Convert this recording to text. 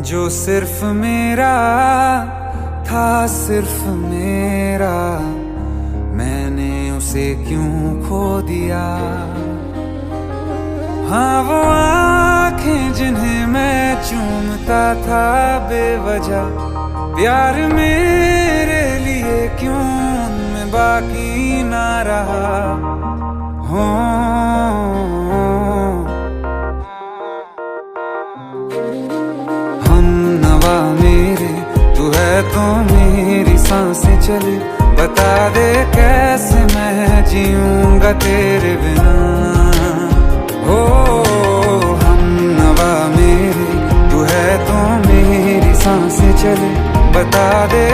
जो सिर्फ मेरा था, सिर्फ मेरा, मैंने उसे क्यों खो दिया। हाँ वो आंखें जिन्हें मैं चूमता था बेवजह, प्यार मेरे लिए क्यों उनमें बाकी ना रहा। हो हम नवा मेरे, तू है तो मेरी सांसें चले, बता दे कैसे मैं जीऊंगा तेरे बिना। हो हम नवा मेरे, तू है तो मेरी सांसें चले, बता दे